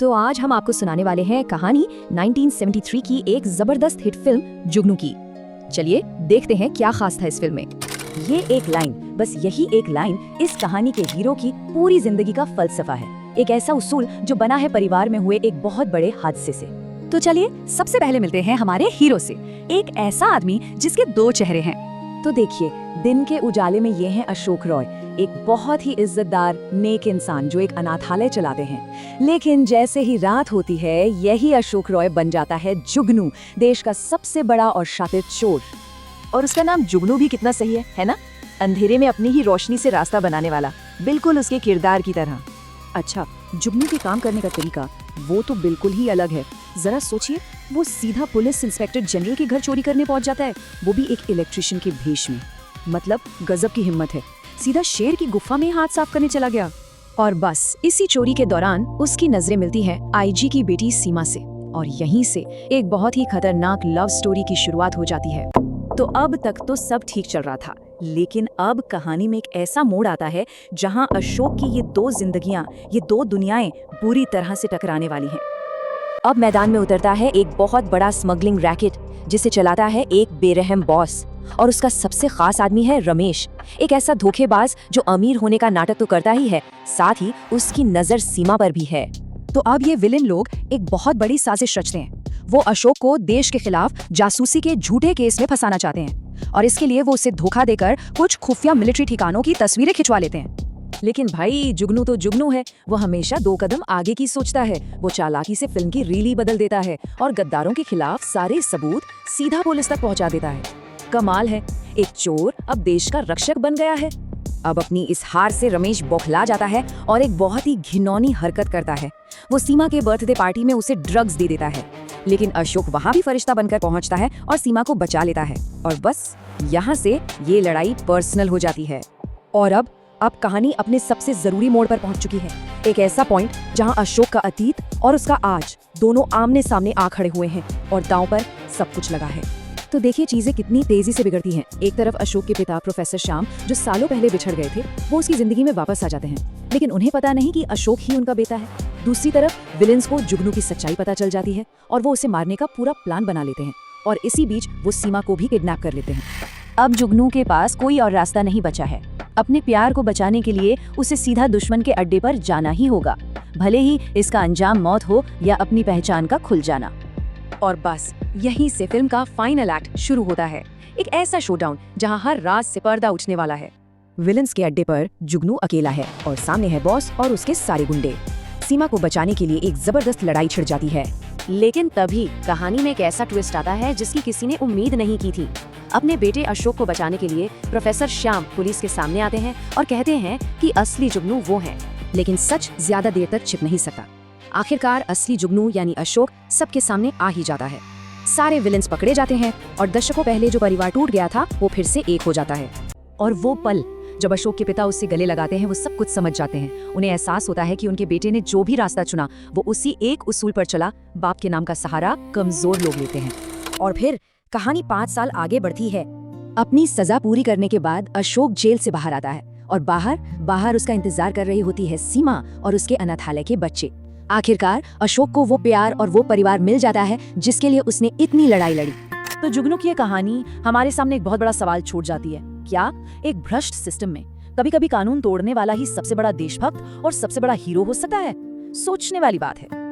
तो आज हम आपको सुनाने वाले हैं कहानी 1973 की एक जबरदस्त हिट फिल्म जुगनू की। चलिए देखते हैं क्या खास था इस फिल्म में। ये एक लाइन, बस यही एक लाइन इस कहानी के हीरो की पूरी जिंदगी का फलसफा है। एक ऐसा उसूल जो बना है परिवार में हुए एक बहुत बड़े हादसे से। तो चलिए सबसे पहले मिलते हैं हमारे हीरो से, एक ऐसा आदमी जिसके दो चेहरे हैं। तो देखिए, दिन के उजाले में ये हैं अशोक रॉय, एक बहुत ही इज्जतदार नेक इंसान जो एक अनाथालय चलाते हैं। लेकिन जैसे ही रात होती है, यही अशोक रॉय बन जाता है जुगनू, देश का सबसे बड़ा और शातिर चोर। और उसका नाम जुगनू भी कितना सही है ना? अंधेरे में अपनी ही रोशनी से रास्ता बनाने वाला, बिल्कुल उसके किरदार की तरह। अच्छा, जुगनू के काम करने का तरीका वो तो बिल्कुल ही अलग है। जरा सोचिए, वो सीधा पुलिस इंस्पेक्टर जनरल के घर चोरी करने पहुंच जाता है, वो भी एक इलेक्ट्रिशियन के भेष में। मतलब गजब की हिम्मत है। सीधा शेर की गुफा में हाथ साफ करने चला गया। और बस इसी चोरी के दौरान उसकी नजरें मिलती हैं आईजी की बेटी सीमा से, और यहीं से एक बहुत ही खतरनाक लव स्टोरी की शुरुआत हो जाती है। तो अब तक तो सब ठीक चल रहा था, लेकिन अब कहानी में एक ऐसा मोड़ आता है जहां अशोक की ये दो जिंदगियां, ये दो दुनियाएं बुरी तरह से टकराने वाली हैं। अब मैदान में उतरता है एक बहुत बड़ा स्मगलिंग रैकेट, जिसे चलाता है एक बेरहम बॉस, और उसका सबसे खास आदमी है रमेश, एक ऐसा धोखेबाज जो अमीर होने का नाटक तो करता ही है, साथ ही उसकी नजर सीमा पर भी है। तो अब ये विलेन लोग एक बहुत बड़ी साजिश रचते हैं। वो अशोक को देश के खिलाफ जासूसी के झूठे केस में फंसाना चाहते हैं, और इसके लिए वो उसे धोखा देकर कुछ खुफिया मिलिट्री ठिकानों की तस्वीरें खिंचवा लेते हैं। लेकिन भाई, जुगनू तो जुगनू है, वो हमेशा 2 कदम आगे की सोचता है। वो चालाकी से फिल्म की रील ही बदल देता है और गद्दारों के खिलाफ सारे सबूत सीधा पुलिस तक पहुंचा देता है। कमाल है, एक चोर अब देश का रक्षक बन गया है। अब अपनी इस हार से रमेश बौखला जाता है और एक बहुत ही घिनौनी हरकत करता है। वो सीमा के बर्थडे पार्टी में उसे ड्रग्स दे देता है, लेकिन अशोक वहां भी फरिश्ता बनकर पहुंचता है और सीमा को बचा लेता है। और बस यहाँ से ये लड़ाई पर्सनल हो जाती है। और अब कहानी अपने सबसे जरूरी मोड़ पर पहुंच चुकी है। एक ऐसा पॉइंट जहां अशोक का अतीत और उसका आज दोनों आमने सामने आ खड़े हुए हैं और दांव पर सब कुछ लगा है। तो देखिए चीजें कितनी तेजी से बिगड़ती हैं। एक तरफ अशोक के पिता प्रोफेसर श्याम, जो सालों पहले बिछड़ गए थे, वो उसकी जिंदगी में वापस आ जाते हैं, लेकिन उन्हें पता नहीं कि अशोक ही उनका बेटा है। दूसरी तरफ विलेंस को जुगनू की सच्चाई पता चल जाती है और वो उसे मारने का पूरा प्लान बना लेते हैं, और इसी बीच वो सीमा को भी किडनैप कर लेते हैं। अब जुगनू के पास कोई और रास्ता नहीं बचा है। अपने प्यार को बचाने के लिए उसे सीधा दुश्मन के अड्डे पर जाना ही होगा, भले ही इसका अंजाम मौत हो या अपनी पहचान का खुल जाना। और बस यहीं से फिल्म का फाइनल एक्ट शुरू होता है, एक ऐसा शोडाउन जहां हर राज से पर्दा उठने वाला है। विलेंस के अड्डे पर जुगनू अकेला है और सामने है बॉस और उसके सारे गुंडे। सीमा को बचाने के लिए एक जबरदस्त लड़ाई छिड़ जाती है, लेकिन तभी कहानी में एक ऐसा ट्विस्ट आता है जिसकी किसी ने उम्मीद नहीं की थी। अपने बेटे अशोक को बचाने के लिए प्रोफेसर श्याम पुलिस के सामने आते हैं और कहते हैं कि असली जुगनू वो है। लेकिन सच ज्यादा देर तक छिप नहीं सकता। आखिरकार असली जुगनू यानी अशोक सबके सामने आ ही जाता है। सारे विलेंस पकड़े जाते हैं और दशकों पहले जो परिवार टूट गया था वो फिर से एक हो जाता है। और वो पल जब अशोक के पिता उससे गले लगाते हैं, वो सब कुछ समझ जाते हैं। उन्हें एहसास होता है कि उनके बेटे ने जो भी रास्ता चुना वो उसी एक उसूल पर चला, बाप के नाम का सहारा कमजोर लोग लेते हैं। और फिर कहानी 5 साल आगे बढ़ती है। अपनी सजा पूरी करने के बाद अशोक जेल से बाहर आता है, और बाहर उसका इंतजार कर रही होती है सीमा और उसके अनाथालय के बच्चे। आखिरकार अशोक को वो प्यार और वो परिवार मिल जाता है जिसके लिए उसने इतनी लड़ाई लड़ी। तो जुगनू की ये कहानी हमारे सामने एक बहुत बड़ा सवाल छोड़ जाती है। क्या एक भ्रष्ट सिस्टम में कभी-कभी कानून तोड़ने वाला ही सबसे बड़ा देशभक्त और सबसे बड़ा हीरो हो सकता है? सोचने वाली बात है।